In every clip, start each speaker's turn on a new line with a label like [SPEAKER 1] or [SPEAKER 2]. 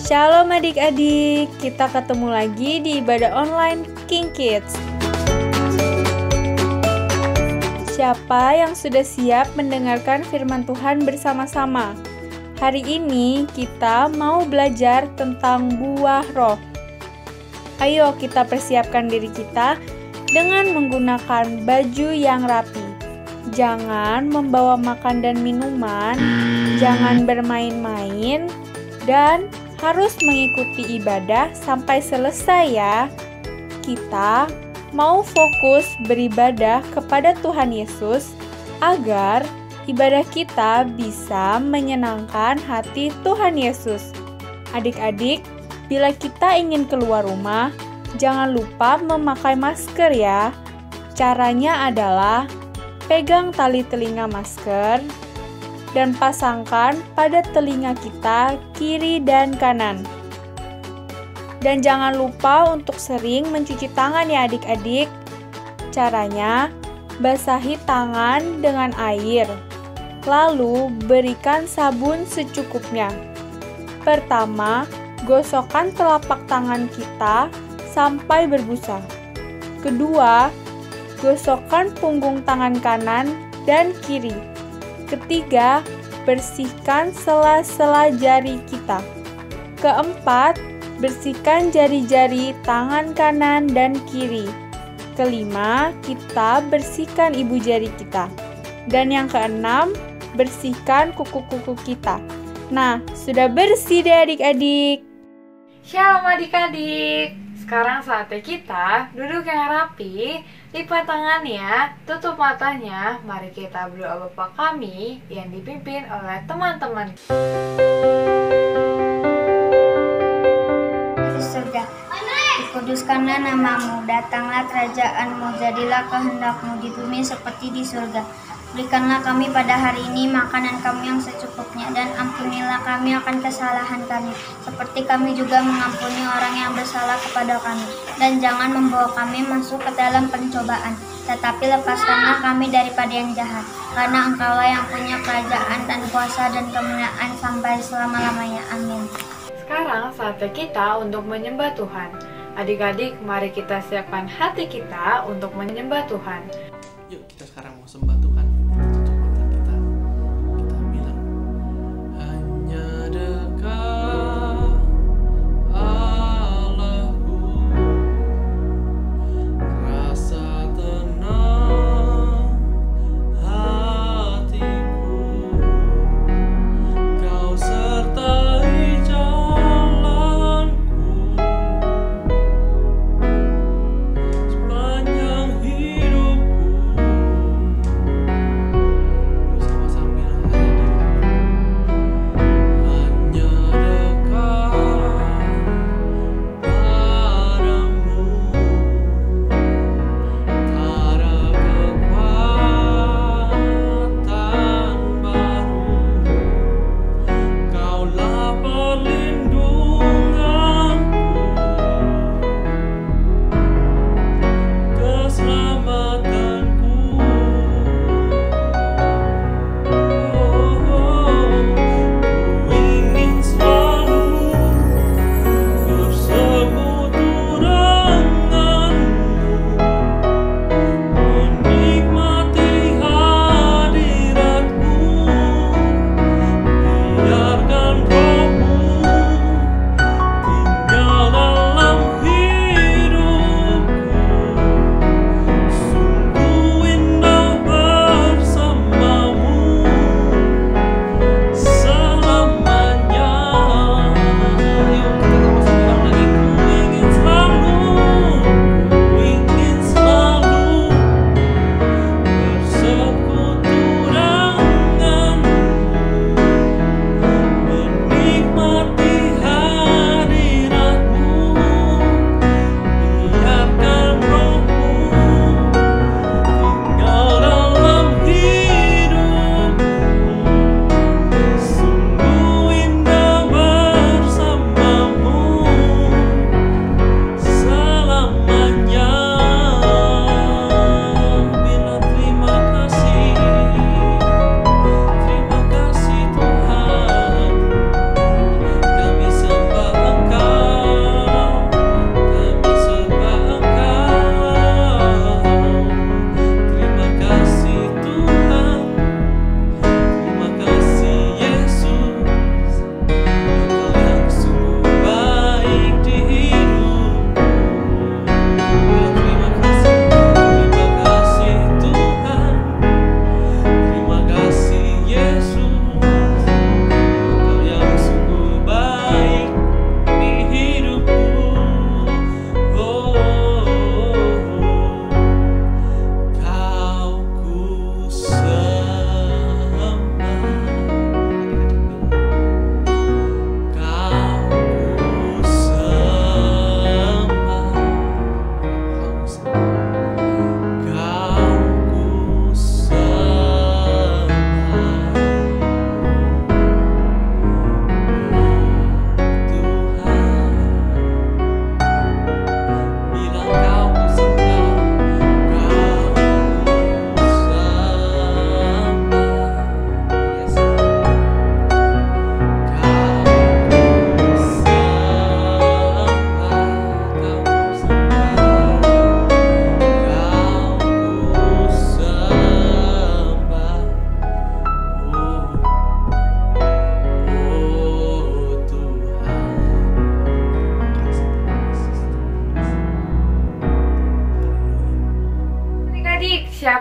[SPEAKER 1] Shalom adik-adik, kita ketemu lagi di ibadah online King Kids. Siapa yang sudah siap mendengarkan firman Tuhan bersama-sama? Hari ini kita mau belajar tentang buah roh. Ayo kita persiapkan diri kita dengan menggunakan baju yang rapi. Jangan membawa makan dan minuman, jangan bermain-main, dan harus mengikuti ibadah sampai selesai ya. Kita mau fokus beribadah kepada Tuhan Yesus agar ibadah kita bisa menyenangkan hati Tuhan Yesus. Adik-adik, bila kita ingin keluar rumah, jangan lupa memakai masker ya. Caranya adalah pegang tali telinga masker dan pasangkan pada telinga kita kiri dan kanan. Dan jangan lupa untuk sering mencuci tangan ya adik-adik. Caranya, basahi tangan dengan air, lalu berikan sabun secukupnya. Pertama, gosokkan telapak tangan kita sampai berbusa. Kedua, gosokkan punggung tangan kanan dan kiri. Ketiga, bersihkan sela-sela jari kita. Keempat, bersihkan jari-jari tangan kanan dan kiri. Kelima, kita bersihkan ibu jari kita. Dan yang keenam, bersihkan kuku-kuku kita. Nah, sudah bersih deh adik-adik.
[SPEAKER 2] Shalom adik-adik. Sekarang saatnya kita duduk yang rapi, lipat tangannya, tutup matanya. Mari kita berdoa Bapa kami yang dipimpin oleh teman-teman.
[SPEAKER 3] Di surga, dikuduskanlah namamu, datanglah kerajaanmu, jadilah kehendakmu di bumi seperti di surga. Berikanlah kami pada hari ini makanan kami yang secukupnya, dan ampunilah kami akan kesalahan kami, seperti kami juga mengampuni orang yang bersalah kepada kami. Dan jangan membawa kami masuk ke dalam pencobaan, tetapi lepaskanlah kami daripada yang jahat. Karena Engkaulah yang punya kerajaan dan kuasa dan kemuliaan sampai selama-lamanya. Amin.
[SPEAKER 2] Sekarang saatnya kita untuk menyembah Tuhan. Adik-adik, mari kita siapkan hati kita untuk menyembah Tuhan.
[SPEAKER 4] Yuk kita sekarang mau sembah Tuhan. Tutup mata kita. Kita bilang, hanya dekat Allahku, rasa tenang hatiku, Kau sertai jalanku sepanjang hidupku.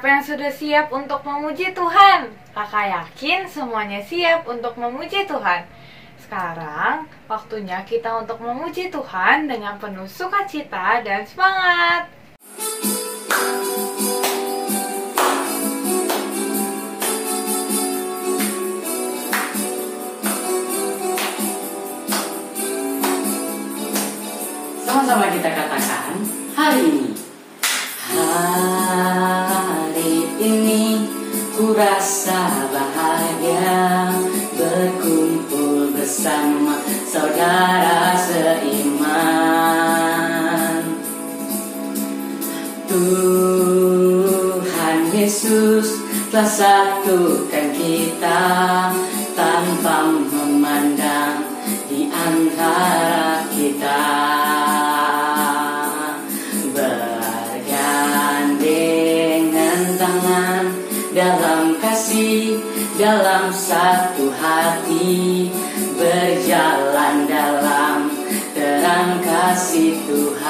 [SPEAKER 2] Siapa yang sudah siap untuk memuji Tuhan? Kakak yakin semuanya siap untuk memuji Tuhan. Sekarang waktunya kita untuk memuji Tuhan dengan penuh sukacita dan semangat.
[SPEAKER 5] Sama-sama kita katakan hari ini. Hari ini ku rasa bahagia berkumpul bersama saudara seiman. Tuhan Yesus telah satukan kita tanpa memandang di antara kita. Dalam kasih, dalam satu hati, berjalan dalam terang kasih Tuhan.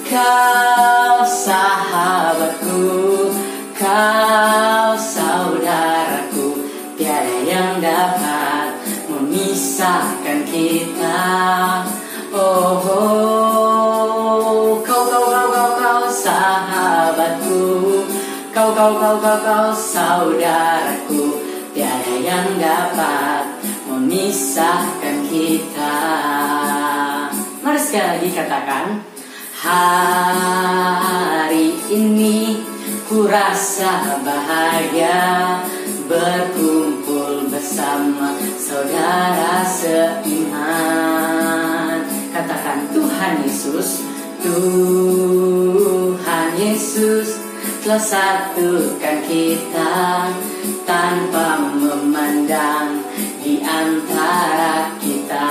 [SPEAKER 5] Kau sahabatku, kau saudaraku, tiada yang dapat memisahkan kita. Sahabatku, kau saudaraku, tiada yang dapat memisahkan kita. Mari sekali lagi katakan, hari ini ku rasa bahagia berkumpul bersama saudara seiman. Katakan, Tuhan Yesus, Tuhan Yesus telah satukan kita tanpa memandang di antara kita.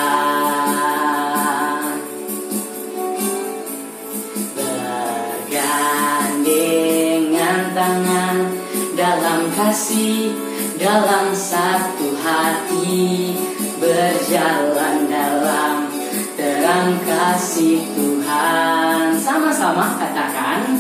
[SPEAKER 5] Bergandengan tangan dalam kasih, dalam satu hati, berjalan dalam terang kasih Tuhan. Sama-sama katakan,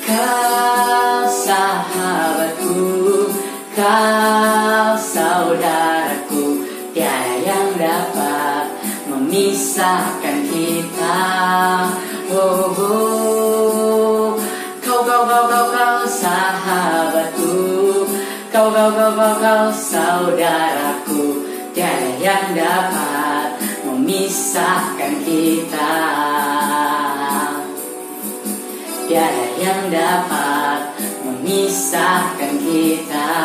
[SPEAKER 5] kau sahabatku, kau saudaraku, tiada yang dapat memisahkan kita. Kau sahabatku, kau saudaraku, tiada yang dapat memisahkan kita. Tiada yang dapat memisahkan kita.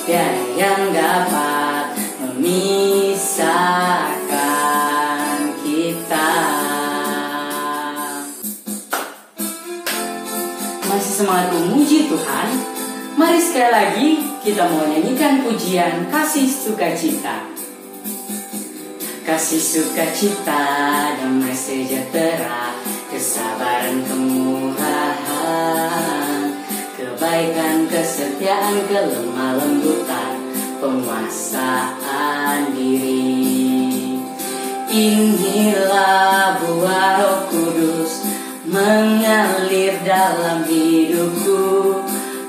[SPEAKER 5] Tiada yang dapat memisahkan kita. Masih semangat memuji Tuhan? Mari sekali lagi kita mau nyanyikan pujian kasih sukacita. Kasih sukacita, damai sejahtera, kesabaran, kemurahan, kebaikan, kesetiaan, kelemah lembutan, penguasaan diri. Inilah buah Roh Kudus mengalir dalam hidupku.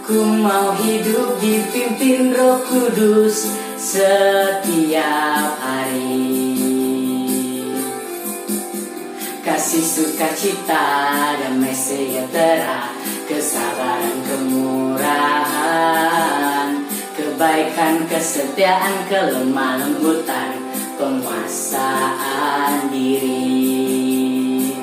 [SPEAKER 5] Ku mau hidup dipimpin Roh Kudus setiap hari. Kasih sukacita, damai sejahtera, kesabaran, kemurahan, kebaikan, kesetiaan, kelemah lembutan, penguasaan diri.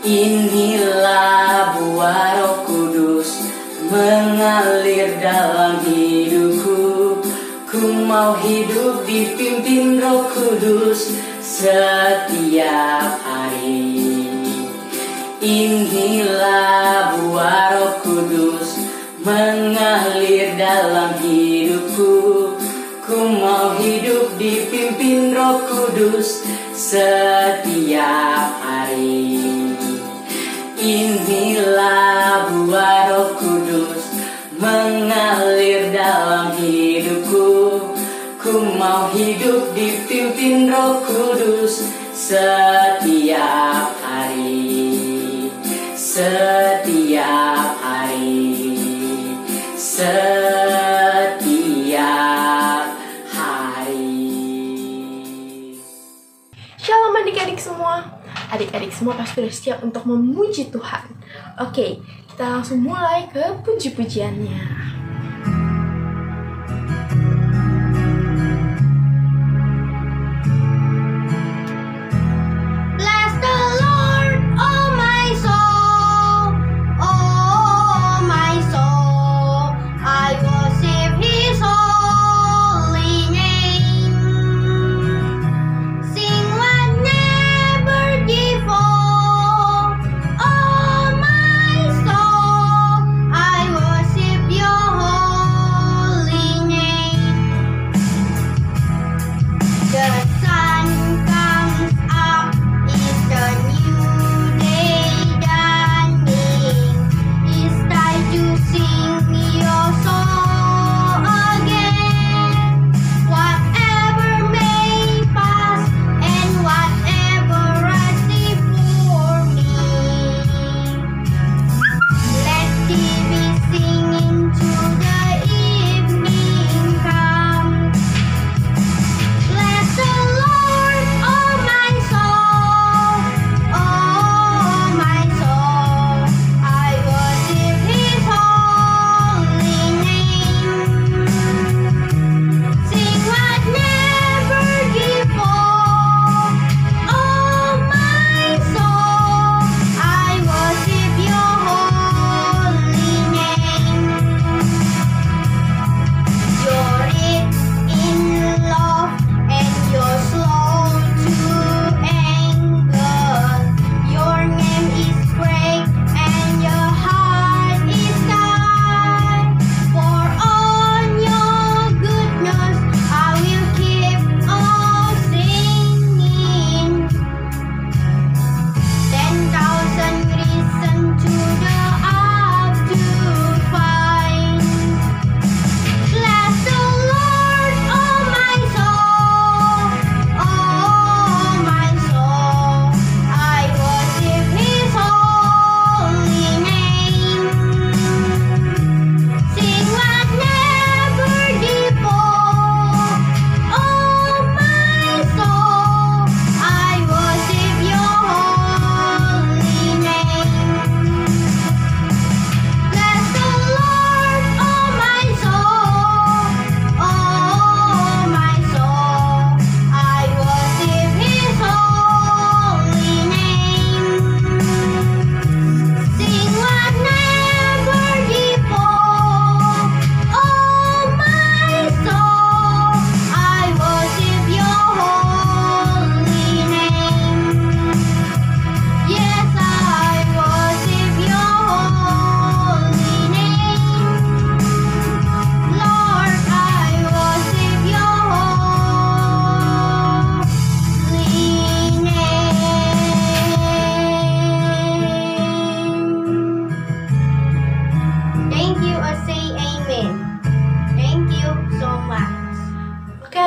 [SPEAKER 5] Inilah buah Roh Kudus mengalir dalam hidupku. Ku mau hidup dipimpin Roh Kudus setiap hari. Inilah buah Roh Kudus mengalir dalam hidupku. Ku mau hidup dipimpin Roh Kudus setiap hari. Inilah buah Roh Kudus mengalir dalam hidupku. Ku mau hidup dipimpin Roh Kudus setiap hari, setiap hari, setiap hari.
[SPEAKER 6] Shalom adik-adik semua. Adik-adik semua pasti sudah siap untuk memuji Tuhan. Oke, kita langsung mulai ke puji-pujiannya.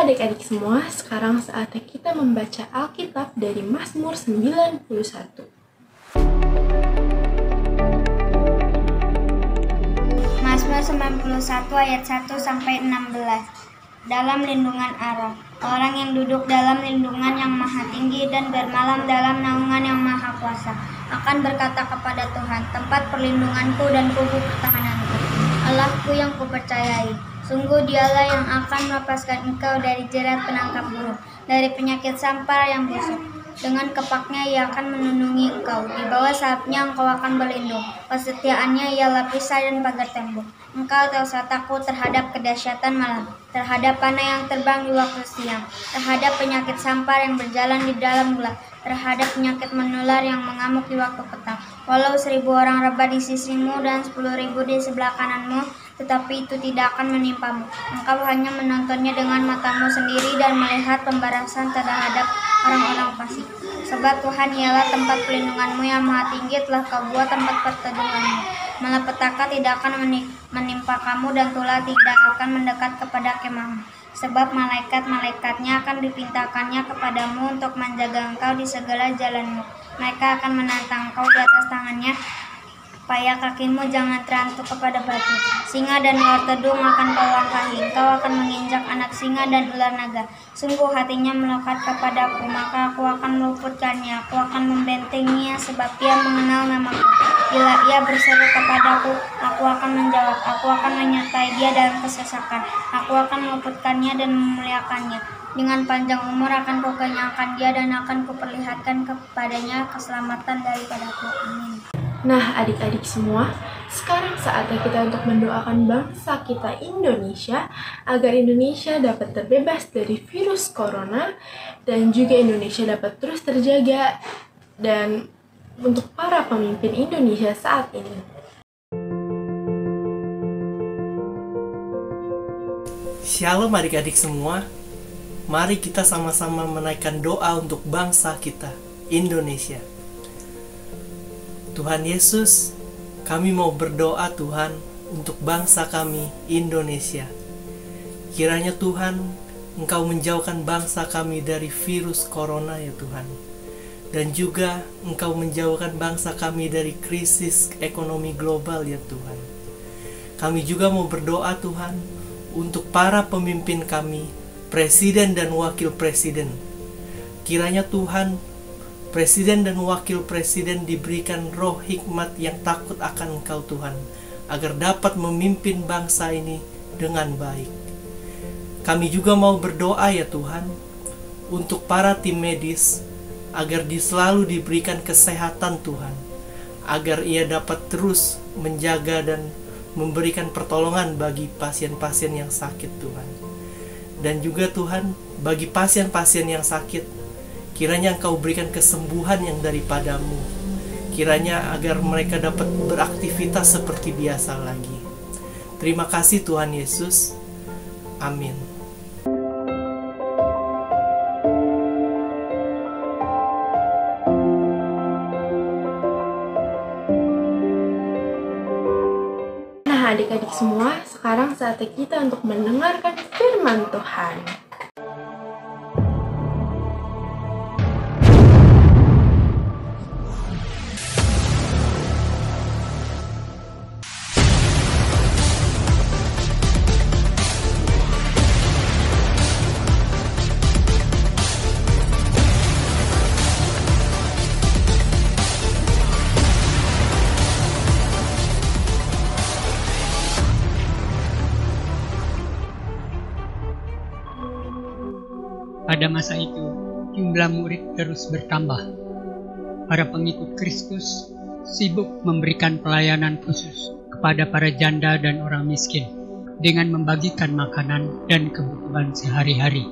[SPEAKER 6] Adik-adik semua, sekarang saatnya kita membaca Alkitab dari Mazmur 91.
[SPEAKER 3] Mazmur 91 ayat 1 sampai 16. Dalam lindungan Allah, orang yang duduk dalam lindungan yang maha tinggi dan bermalam dalam naungan yang maha kuasa akan berkata kepada Tuhan, tempat perlindunganku dan kubu pertahananku, Allahku yang kupercayai. Sungguh dialah yang akan melepaskan engkau dari jerat penangkap burung, dari penyakit sampar yang busuk. Dengan kepaknya ia akan melindungi engkau, di bawah sayapnya engkau akan berlindung. Kesetiaannya ialah perisai dan pagar tembok. Engkau tak usah takut terhadap kedahsyatan malam, terhadap panah yang terbang di waktu siang, terhadap penyakit sampar yang berjalan di dalam gelap, terhadap penyakit menular yang mengamuk di waktu petang. Walau 1000 orang rebah di sisimu dan 10.000 di sebelah kananmu, tetapi itu tidak akan menimpamu. Engkau hanya menontonnya dengan matamu sendiri dan melihat pembalasan terhadap orang-orang fasik. Sebab Tuhan ialah tempat pelindunganmu yang maha tinggi, telah kau buat tempat perteduhanmu. Malapetaka tidak akan menimpa kamu dan tulah tidak akan mendekat kepada kemahmu. sebab malaikat-malaikatnya akan dipintakannya kepadamu untuk menjaga engkau di segala jalanmu. Mereka akan menantang engkau di atas tangannya, supaya kakimu jangan terantuk kepada batu. Singa dan ular tedung akan kau langkahi, engkau akan menginjak anak singa dan ular naga. Sungguh hatinya melekat kepadaku, maka aku akan meluputkannya, aku akan membentenginya sebab ia mengenal namaku. Bila ia berseru kepadaku, aku akan menjawab, aku akan menyertai dia dalam kesesakan, aku akan meluputkannya dan memuliakannya. Dengan panjang umur akan kukenyangkan dia dan akan kuperlihatkan kepadanya keselamatan daripadaku. Amin.
[SPEAKER 6] Nah, adik-adik semua, sekarang saatnya kita untuk mendoakan bangsa kita Indonesia agar Indonesia dapat terbebas dari virus corona dan juga Indonesia dapat terus terjaga, dan untuk para pemimpin Indonesia saat ini.
[SPEAKER 4] Shalom adik-adik semua. Mari kita sama-sama menaikkan doa untuk bangsa kita, Indonesia. Tuhan Yesus, kami mau berdoa Tuhan untuk bangsa kami, Indonesia. Kiranya Tuhan, Engkau menjauhkan bangsa kami dari virus corona ya Tuhan. Dan juga Engkau menjauhkan bangsa kami dari krisis ekonomi global ya Tuhan. Kami juga mau berdoa Tuhan untuk para pemimpin kami, Presiden dan Wakil Presiden. Kiranya Tuhan, Presiden dan Wakil Presiden diberikan roh hikmat yang takut akan Engkau Tuhan, agar dapat memimpin bangsa ini dengan baik. Kami juga mau berdoa ya Tuhan, untuk para tim medis, agar selalu diberikan kesehatan Tuhan, agar ia dapat terus menjaga dan memberikan pertolongan bagi pasien-pasien yang sakit Tuhan. Dan juga Tuhan, bagi pasien-pasien yang sakit, kiranya Engkau berikan kesembuhan yang daripadamu. Kiranya agar mereka dapat beraktivitas seperti biasa lagi. Terima kasih Tuhan Yesus. Amin.
[SPEAKER 6] Nah, adik-adik semua, sekarang saatnya kita untuk mendengarkan firman Tuhan.
[SPEAKER 7] Pada masa itu, jumlah murid terus bertambah. Para pengikut Kristus sibuk memberikan pelayanan khusus kepada para janda dan orang miskin dengan membagikan makanan dan kebutuhan sehari-hari.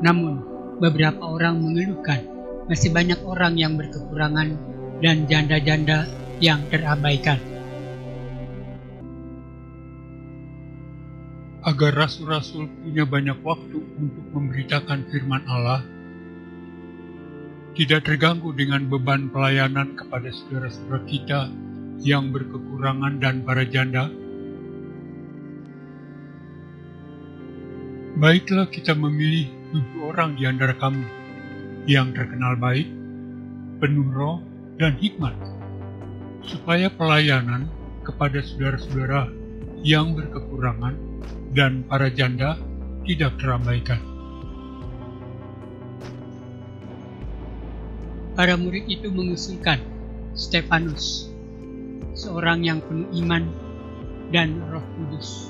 [SPEAKER 7] Namun, beberapa orang mengeluhkan masih banyak orang yang berkekurangan dan janda-janda yang terabaikan.
[SPEAKER 8] Agar rasul-rasul punya banyak waktu untuk memberitakan firman Allah, tidak terganggu dengan beban pelayanan kepada saudara-saudara kita yang berkekurangan dan para janda. Baiklah kita memilih 7 orang di antara kamu yang terkenal baik, penuh roh dan hikmat, supaya pelayanan kepada saudara-saudara yang berkekurangan dan para janda tidak terabaikan.
[SPEAKER 7] Para murid itu mengusulkan Stefanus, seorang yang penuh iman dan Roh Kudus.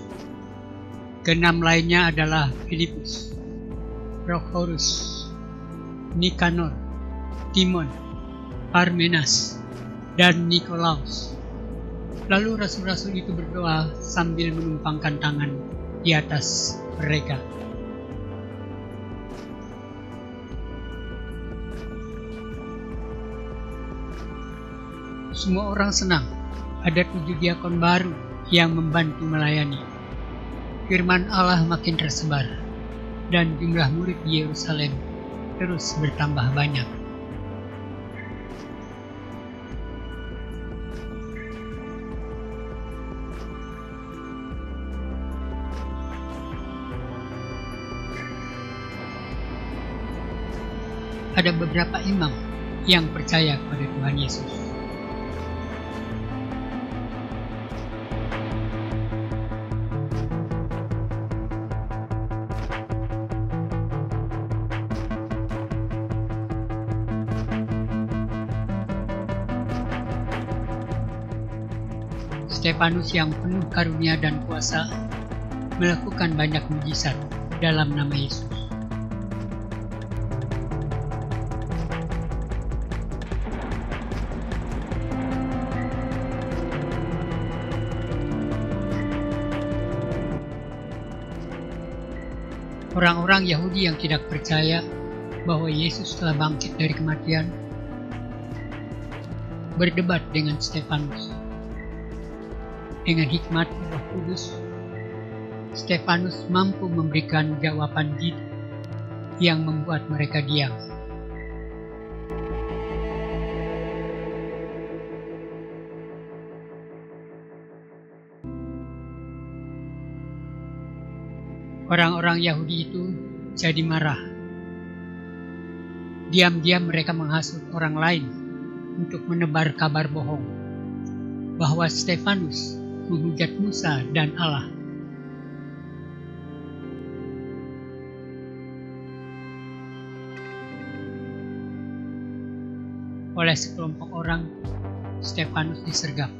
[SPEAKER 7] Keenam lainnya adalah Filipus, Prochorus, Nikanor, Timon, Parmenas, dan Nikolaus. Lalu rasul-rasul itu berdoa sambil menumpangkan tangan di atas mereka. Semua orang senang ada 7 diakon baru yang membantu melayani. Firman Allah makin tersebar dan jumlah murid di Yerusalem terus bertambah banyak. ada beberapa imam yang percaya kepada Tuhan Yesus. Stefanus yang penuh karunia dan kuasa melakukan banyak mujizat dalam nama Yesus. Orang-orang Yahudi yang tidak percaya bahwa Yesus telah bangkit dari kematian berdebat dengan Stefanus. Dengan hikmat Roh Kudus, Stefanus mampu memberikan jawaban jitu yang membuat mereka diam. Orang-orang Yahudi itu jadi marah. Diam-diam mereka menghasut orang lain untuk menebar kabar bohong bahwa Stefanus menghujat Musa dan Allah. Oleh sekelompok orang, Stefanus disergap.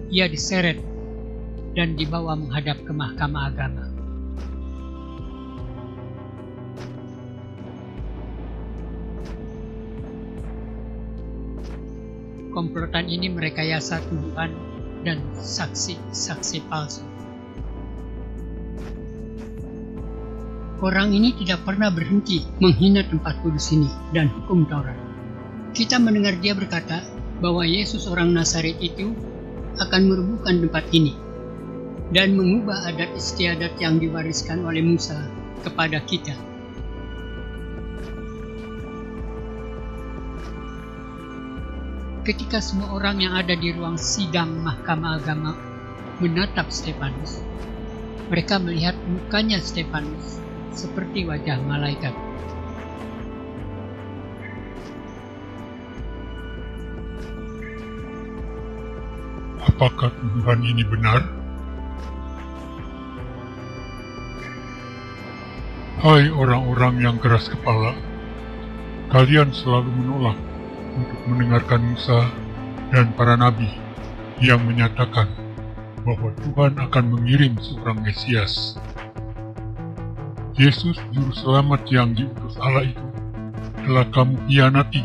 [SPEAKER 7] Ia diseret dan dibawa menghadap ke Mahkamah Agama. Komplotan ini merekayasa tuduhan dan saksi-saksi palsu. Orang ini tidak pernah berhenti menghina tempat kudus ini dan hukum Taurat. Kita mendengar dia berkata bahwa Yesus orang Nazaret itu akan merubuhkan tempat ini dan mengubah adat istiadat yang diwariskan oleh Musa kepada kita. Ketika semua orang yang ada di ruang sidang Mahkamah Agama menatap Stefanus, mereka melihat mukanya Stefanus seperti wajah malaikat.
[SPEAKER 8] Apakah tuduhan ini benar? Hai orang-orang yang keras kepala, kalian selalu menolak untuk mendengarkan Musa dan para nabi yang menyatakan bahwa Tuhan akan mengirim seorang Mesias. Yesus Juru Selamat yang diutus Allah itu telah kamu hianati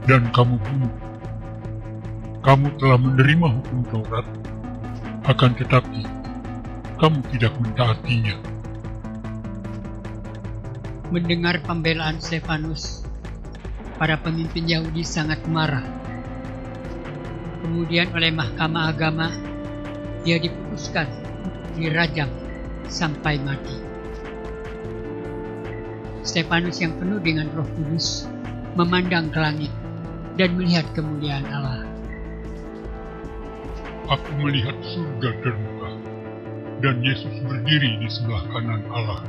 [SPEAKER 8] dan kamu bunuh. Kamu telah menerima hukum Taurat, akan tetapi kamu tidak mentaatinya.
[SPEAKER 7] Mendengar pembelaan Stefanus, para pemimpin Yahudi sangat marah. Kemudian oleh Mahkamah Agama, dia diputuskan dirajam sampai mati. Stefanus yang penuh dengan Roh Kudus memandang ke langit dan melihat kemuliaan Allah.
[SPEAKER 8] Aku melihat surga terbuka dan Yesus berdiri di sebelah kanan Allah.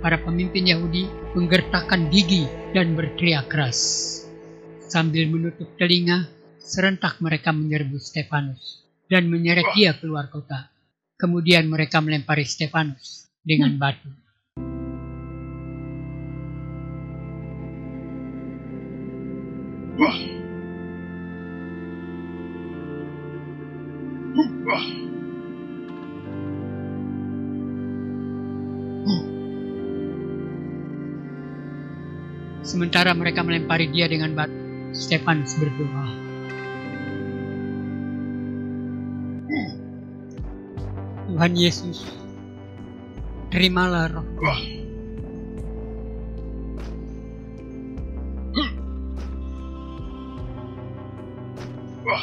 [SPEAKER 7] Para pemimpin Yahudi menggertakkan gigi dan berteriak keras. Sambil menutup telinga, serentak mereka menyerbu Stefanus dan menyeret dia keluar kota. Kemudian mereka melempari Stefanus dengan batu. Sementara mereka melempari dia dengan batu, Stefanus berdoa. Tuhan Yesus, terimalah rohku.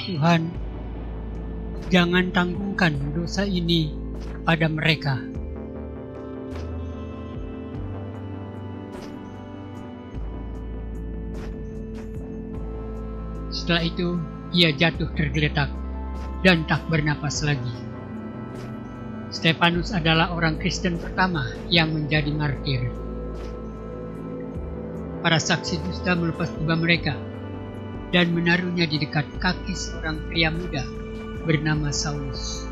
[SPEAKER 7] Tuhan, jangan tanggungkan dosa ini kepada mereka. Setelah itu, ia jatuh tergeletak dan tak bernapas lagi. Stefanus adalah orang Kristen pertama yang menjadi martir. Para saksi dusta melepas jubah mereka dan menaruhnya di dekat kaki seorang pria muda bernama Saulus.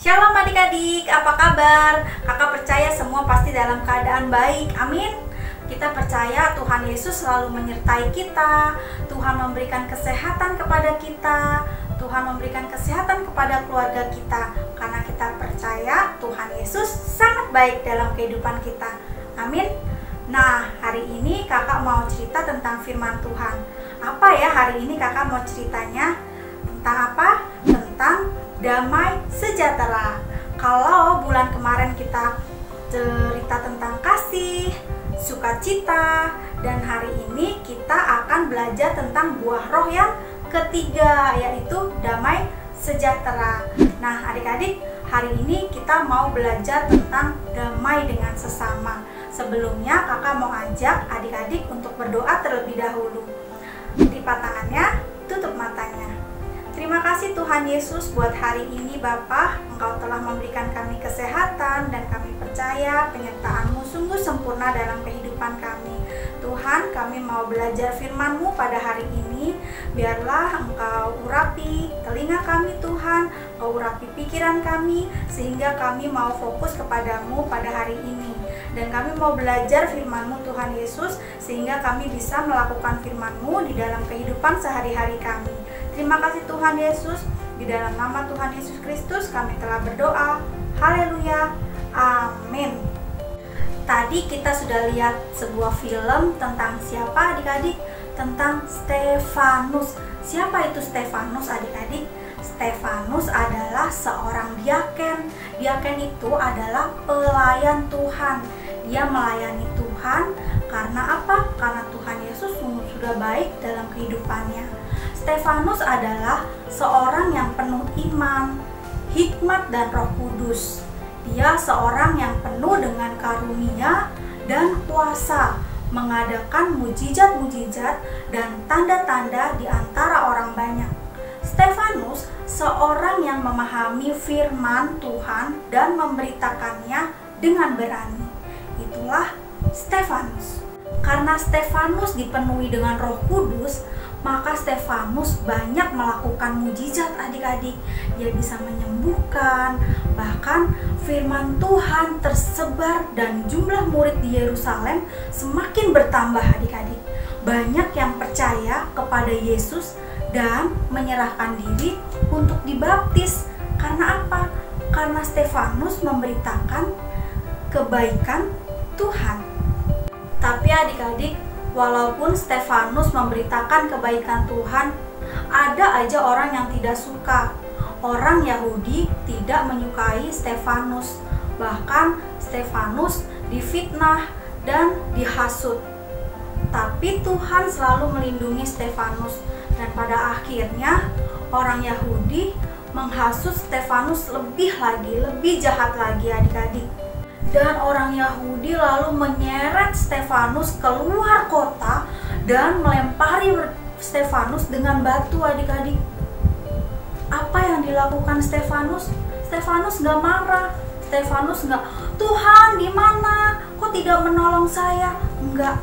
[SPEAKER 9] Shalom adik-adik, apa kabar? Kakak percaya semua pasti dalam keadaan baik, amin. Kita percaya Tuhan Yesus selalu menyertai kita. Tuhan memberikan kesehatan kepada kita. Tuhan memberikan kesehatan kepada keluarga kita. Karena kita percaya Tuhan Yesus sangat baik dalam kehidupan kita, amin. Nah, hari ini kakak mau cerita tentang firman Tuhan. Apa ya hari ini kakak mau ceritanya? Tentang apa? Tentang damai sejahtera. Kalau bulan kemarin kita cerita tentang kasih, sukacita, dan hari ini kita akan belajar tentang buah roh yang ketiga, yaitu damai sejahtera. Nah, adik-adik, hari ini kita mau belajar tentang damai dengan sesama. Sebelumnya kakak mau ajak adik-adik untuk berdoa terlebih dahulu. Lipat tangannya, tutup matanya. Terima kasih Tuhan Yesus buat hari ini Bapa. Engkau telah memberikan kami kesehatan dan kami percaya penyertaan-Mu sungguh sempurna dalam kehidupan kami. Tuhan, kami mau belajar firman-Mu pada hari ini. Biarlah Engkau urapi telinga kami Tuhan, Engkau urapi pikiran kami, sehingga kami mau fokus kepadamu pada hari ini. Dan kami mau belajar firman-Mu Tuhan Yesus, sehingga kami bisa melakukan firman-Mu di dalam kehidupan sehari-hari kami. Terima kasih Tuhan Yesus, di dalam nama Tuhan Yesus Kristus kami telah berdoa. Haleluya, amin. Tadi kita sudah lihat sebuah film tentang siapa adik-adik? Tentang Stefanus. Siapa itu Stefanus adik-adik? Stefanus adalah seorang diaken. Diaken itu adalah pelayan Tuhan. Dia melayani Tuhan karena apa? Karena Tuhan Yesus sudah baik dalam kehidupannya. Stefanus adalah seorang yang penuh iman, hikmat, dan Roh Kudus. Dia seorang yang penuh dengan karunia dan kuasa, mengadakan mujizat-mujizat dan tanda-tanda di antara orang banyak. Stefanus seorang yang memahami firman Tuhan dan memberitakannya dengan berani. Itulah Stefanus. Karena Stefanus dipenuhi dengan Roh Kudus, maka Stefanus banyak melakukan mujizat adik-adik. Dia bisa menyembuhkan, bahkan firman Tuhan tersebar dan jumlah murid di Yerusalem semakin bertambah adik-adik. Banyak yang percaya kepada Yesus dan menyerahkan diri untuk dibaptis. Karena apa? Karena Stefanus memberitakan kebaikan Tuhan. Tapi adik-adik, walaupun Stefanus memberitakan kebaikan Tuhan, ada aja orang yang tidak suka. Orang Yahudi tidak menyukai Stefanus. Bahkan Stefanus difitnah dan dihasut. Tapi Tuhan selalu melindungi Stefanus. Dan pada akhirnya orang Yahudi menghasut Stefanus lebih lagi, lebih jahat lagi adik-adik. Dan orang Yahudi lalu menyeret Stefanus keluar kota dan melempari Stefanus dengan batu adik-adik. Apa yang dilakukan Stefanus? Stefanus gak marah. Stefanus gak, Tuhan di mana? Kok tidak menolong saya? Enggak.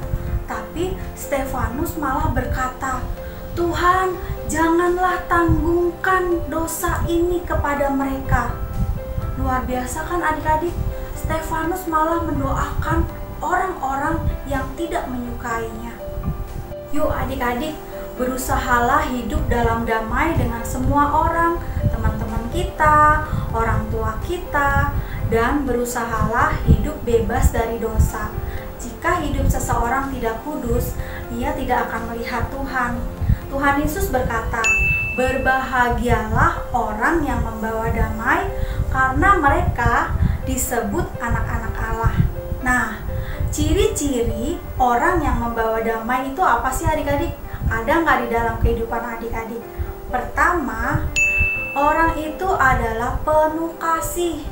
[SPEAKER 9] Tapi Stefanus malah berkata, Tuhan, janganlah tanggungkan dosa ini kepada mereka. Luar biasa kan adik-adik? Stefanus malah mendoakan orang-orang yang tidak menyukainya. Yuk adik-adik, berusahalah hidup dalam damai dengan semua orang, teman-teman kita, orang tua kita, dan berusahalah hidup bebas dari dosa. Jika hidup seseorang tidak kudus, ia tidak akan melihat Tuhan. Tuhan Yesus berkata, berbahagialah orang yang membawa damai, karena mereka disebut anak-anak Allah. Nah, Ciri-ciri orang yang membawa damai itu apa sih adik-adik? Ada nggak di dalam kehidupan adik-adik? Pertama, orang itu adalah penuh kasih.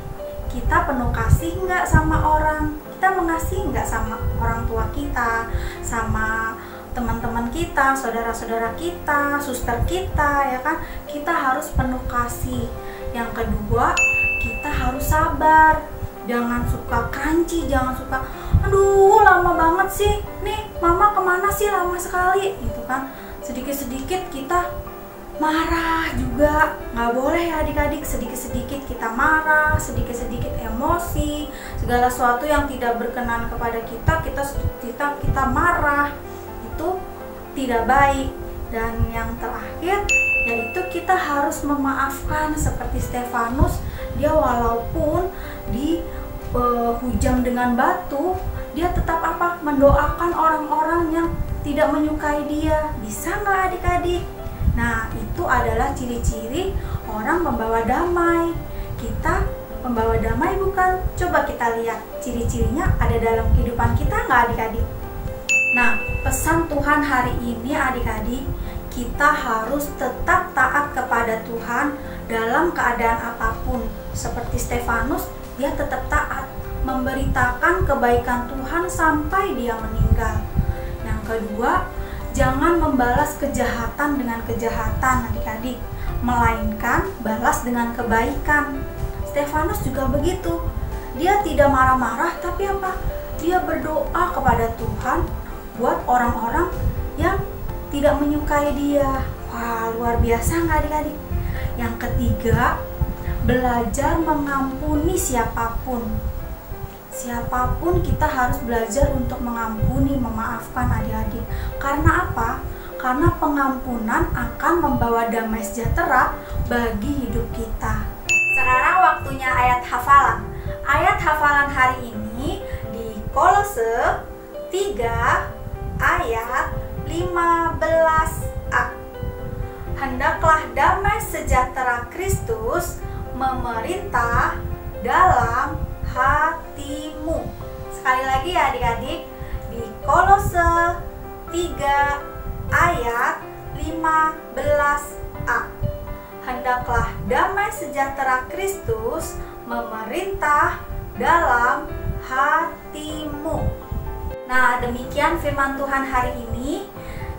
[SPEAKER 9] Kita penuh kasih nggak sama orang? Kita mengasihi nggak sama orang tua kita, sama teman-teman kita, saudara-saudara kita, suster kita, ya kan? Kita harus penuh kasih. Yang kedua, kita harus sabar. Jangan suka crunchy, jangan suka, aduh lama banget sih, nih mama kemana sih lama sekali, gitu kan? Sedikit-sedikit kita marah juga, nggak boleh ya adik-adik. Sedikit-sedikit kita marah, sedikit-sedikit emosi, segala sesuatu yang tidak berkenan kepada kita marah, itu tidak baik. Dan yang terakhir yaitu kita harus memaafkan, seperti Stefanus. Dia walaupun dihujam dengan batu, dia tetap mendoakan orang-orang yang tidak menyukai dia. Bisa nggak adik-adik? Nah, itu adalah ciri-ciri orang membawa damai. Kita membawa damai bukan? Coba kita lihat ciri-cirinya ada dalam kehidupan kita nggak adik-adik? Nah, pesan Tuhan hari ini adik-adik, kita harus tetap taat kepada Tuhan dalam keadaan apapun. Seperti Stefanus, dia tetap taat, memberitakan kebaikan Tuhan sampai dia meninggal. Yang kedua, jangan membalas kejahatan dengan kejahatan adik-adik, melainkan balas dengan kebaikan. Stefanus juga begitu. Dia tidak marah-marah, tapi dia berdoa kepada Tuhan buat orang-orang yang tidak menyukai dia. Wah, luar biasa nggak adik-adik? Yang ketiga, belajar mengampuni siapapun. Siapapun kita harus belajar untuk mengampuni, memaafkan adik-adik. Karena apa? Karena pengampunan akan membawa damai sejahtera bagi hidup kita. Sekarang waktunya ayat hafalan. Ayat hafalan hari ini di Kolose 3 ayat 15a. Hendaklah damai sejahtera Kristus memerintah dalam hatimu. Sekali lagi ya adik-adik, di Kolose 3 ayat 15a. Hendaklah damai sejahtera Kristus memerintah dalam hatimu. Nah, demikian firman Tuhan hari ini.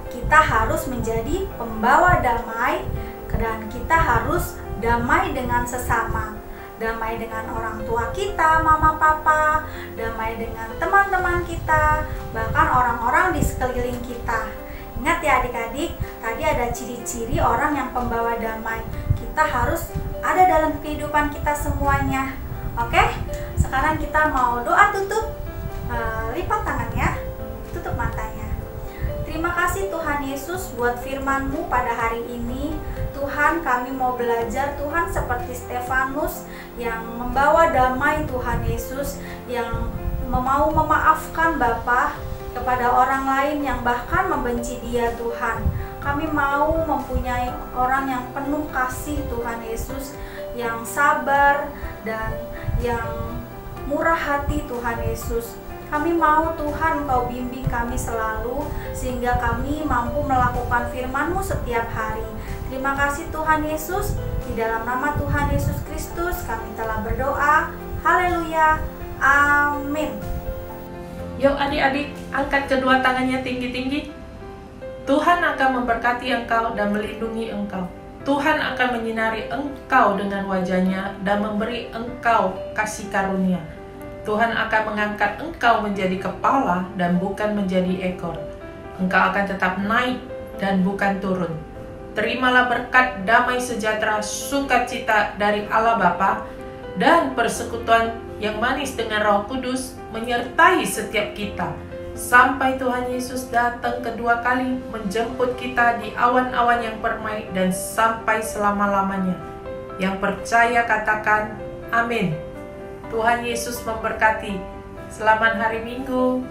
[SPEAKER 9] Kita harus menjadi pembawa damai, dan kita harus damai dengan sesama. Damai dengan orang tua kita, mama papa, damai dengan teman-teman kita, bahkan orang-orang di sekeliling kita. Ingat ya adik-adik, tadi ada ciri-ciri orang yang pembawa damai. Kita harus ada dalam kehidupan kita semuanya. Oke? Sekarang kita mau doa tutup. Lipat tangannya, tutup matanya. Terima kasih Tuhan Yesus buat firman-Mu pada hari ini. Tuhan, kami mau belajar Tuhan seperti Stefanus yang membawa damai Tuhan Yesus, yang mau memaafkan Bapa kepada orang lain yang bahkan membenci dia Tuhan. Kami mau mempunyai orang yang penuh kasih Tuhan Yesus, yang sabar dan yang murah hati Tuhan Yesus. Kami mau Tuhan Engkau bimbing kami selalu sehingga kami mampu melakukan firman-Mu setiap hari. Terima kasih Tuhan Yesus. Di dalam nama Tuhan Yesus Kristus kami telah berdoa. Haleluya. Amin.
[SPEAKER 10] Yuk adik-adik, angkat kedua tangannya tinggi-tinggi. Tuhan akan memberkati engkau dan melindungi engkau. Tuhan akan menyinari engkau dengan wajah-Nya dan memberi engkau kasih karunia. Tuhan akan mengangkat engkau menjadi kepala dan bukan menjadi ekor. Engkau akan tetap naik dan bukan turun. Terimalah berkat damai sejahtera sukacita dari Allah Bapa dan persekutuan yang manis dengan Roh Kudus menyertai setiap kita. Sampai Tuhan Yesus datang kedua kali menjemput kita di awan-awan yang permai dan sampai selama-lamanya. Yang percaya katakan amin. Tuhan Yesus memberkati. Selamat hari Minggu.